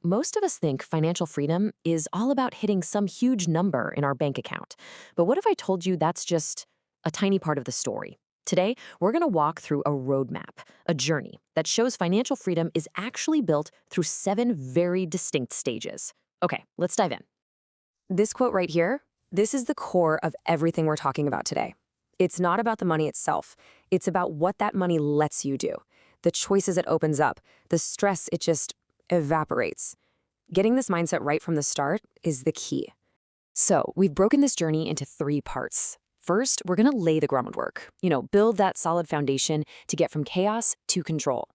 Most of us think financial freedom is all about hitting some huge number in our bank account. But what if I told you that's just a tiny part of the story? Today, we're going to walk through a roadmap, a journey that shows financial freedom is actually built through 7 very distinct stages. Okay, let's dive in. This quote right here, this is the core of everything we're talking about today. It's not about the money itself. It's about what that money lets you do, the choices it opens up, the stress it just evaporates. Getting this mindset right from the start is the key. So we've broken this journey into 3 parts. First, we're going to lay the groundwork, build that solid foundation to get from chaos to control.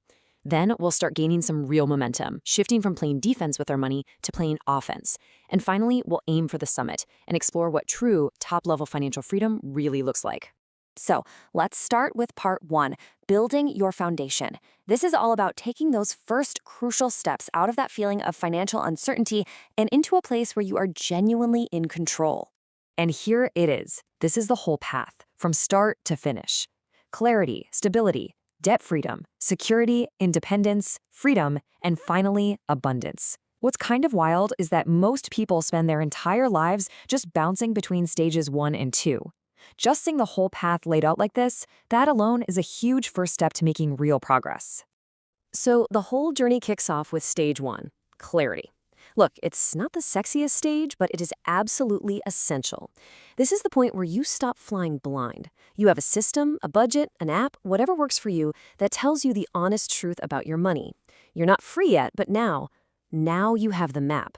Then we'll start gaining some real momentum, shifting from playing defense with our money to playing offense. And finally, we'll aim for the summit and explore what true top-level financial freedom really looks like. So let's start with part 1, building your foundation. This is all about taking those first crucial steps out of that feeling of financial uncertainty and into a place where you are genuinely in control. And here it is. This is the whole path, from start to finish. Clarity, stability, debt freedom, security, independence, freedom, and finally, abundance. What's kind of wild is that most people spend their entire lives just bouncing between stages 1 and 2. Just seeing the whole path laid out like this, that alone is a huge first step to making real progress. So the whole journey kicks off with stage 1, clarity. Look, it's not the sexiest stage, but it is absolutely essential. This is the point where you stop flying blind. You have a system, a budget, an app, whatever works for you that tells you the honest truth about your money. You're not free yet, but now you have the map.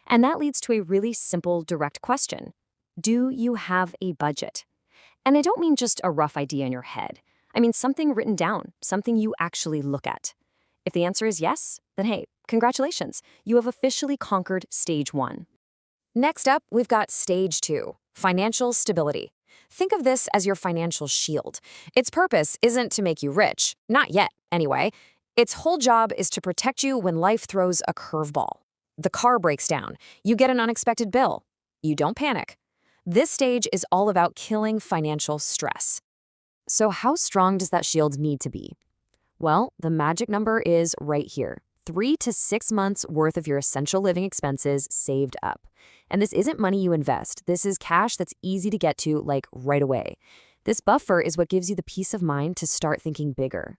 And that leads to a really simple, direct question. Do you have a budget? And I don't mean just a rough idea in your head. I mean something written down, something you actually look at. If the answer is yes, then hey, congratulations, you have officially conquered stage 1. Next up, we've got stage 2, financial stability. Think of this as your financial shield. Its purpose isn't to make you rich, not yet, anyway. Its whole job is to protect you when life throws a curveball. The car breaks down, you get an unexpected bill. You don't panic. This stage is all about killing financial stress. So how strong does that shield need to be? Well, the magic number is right here. 3 to 6 months worth of your essential living expenses saved up. And this isn't money you invest. This is cash that's easy to get to, like, right away. This buffer is what gives you the peace of mind to start thinking bigger.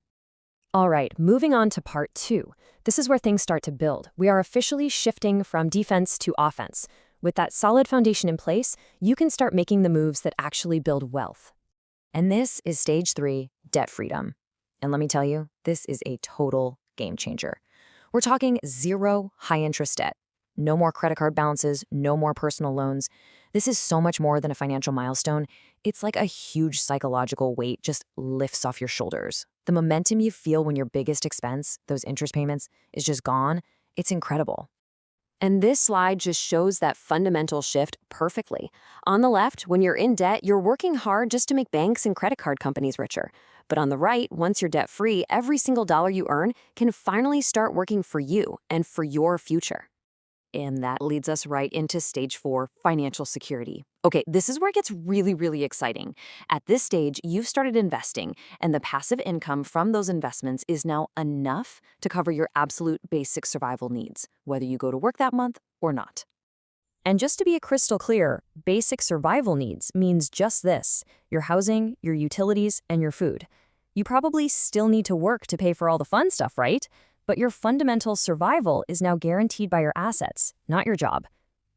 All right, moving on to part 2. This is where things start to build. We are officially shifting from defense to offense. With that solid foundation in place, you can start making the moves that actually build wealth. And this is stage 3, debt freedom. And let me tell you, this is a total game changer. We're talking 0 high-interest debt. No more credit card balances, no more personal loans. This is so much more than a financial milestone. It's like a huge psychological weight just lifts off your shoulders. The momentum you feel when your biggest expense, those interest payments, is just gone, it's incredible. And this slide just shows that fundamental shift perfectly. On the left, when you're in debt, you're working hard just to make banks and credit card companies richer. But on the right, once you're debt-free, every single dollar you earn can finally start working for you and for your future. And that leads us right into stage 4, financial security. Okay, this is where it gets really, really exciting. At this stage, you've started investing, and the passive income from those investments is now enough to cover your absolute basic survival needs, whether you go to work that month or not. And just to be crystal clear, basic survival needs means just this: your housing, your utilities, and your food. You probably still need to work to pay for all the fun stuff, right? But your fundamental survival is now guaranteed by your assets, not your job.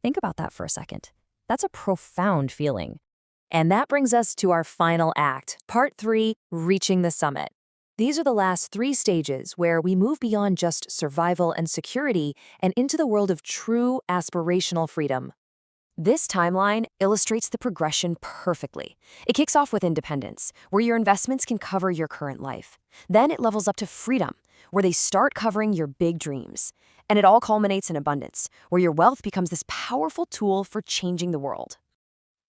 Think about that for a second. That's a profound feeling. And that brings us to our final act, part 3, reaching the summit. These are the last 3 stages where we move beyond just survival and security and into the world of true aspirational freedom. This timeline illustrates the progression perfectly. It kicks off with independence, where your investments can cover your current life. Then it levels up to freedom, where they start covering your big dreams. And it all culminates in abundance, where your wealth becomes this powerful tool for changing the world.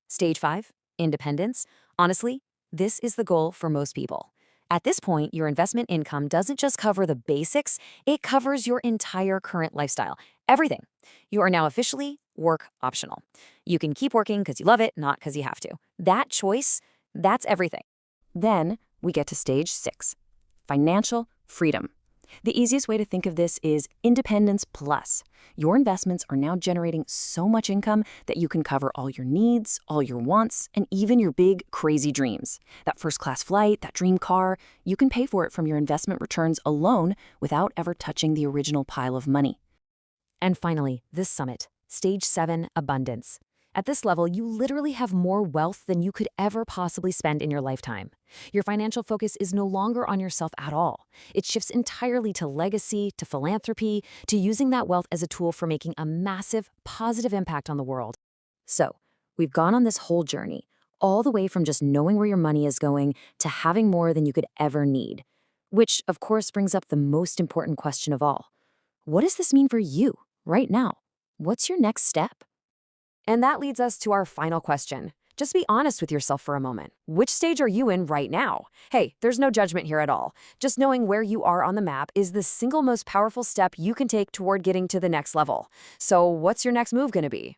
Stage 5, independence. Honestly, this is the goal for most people. At this point, your investment income doesn't just cover the basics, it covers your entire current lifestyle. Everything. You are now officially work optional. You can keep working because you love it, not because you have to. That choice, that's everything. Then we get to stage 6, financial freedom. The easiest way to think of this is Independence Plus. Your investments are now generating so much income that you can cover all your needs, all your wants, and even your big, crazy dreams. That first-class flight, that dream car, you can pay for it from your investment returns alone without ever touching the original pile of money. And finally, this summit, Stage 7 Abundance. At this level, you literally have more wealth than you could ever possibly spend in your lifetime. Your financial focus is no longer on yourself at all. It shifts entirely to legacy, to philanthropy, to using that wealth as a tool for making a massive, positive impact on the world. So, we've gone on this whole journey, all the way from just knowing where your money is going to having more than you could ever need. Which, of course, brings up the most important question of all. What does this mean for you, right now? What's your next step? And that leads us to our final question. Just be honest with yourself for a moment. Which stage are you in right now? Hey, there's no judgment here at all. Just knowing where you are on the map is the single most powerful step you can take toward getting to the next level. So what's your next move going to be?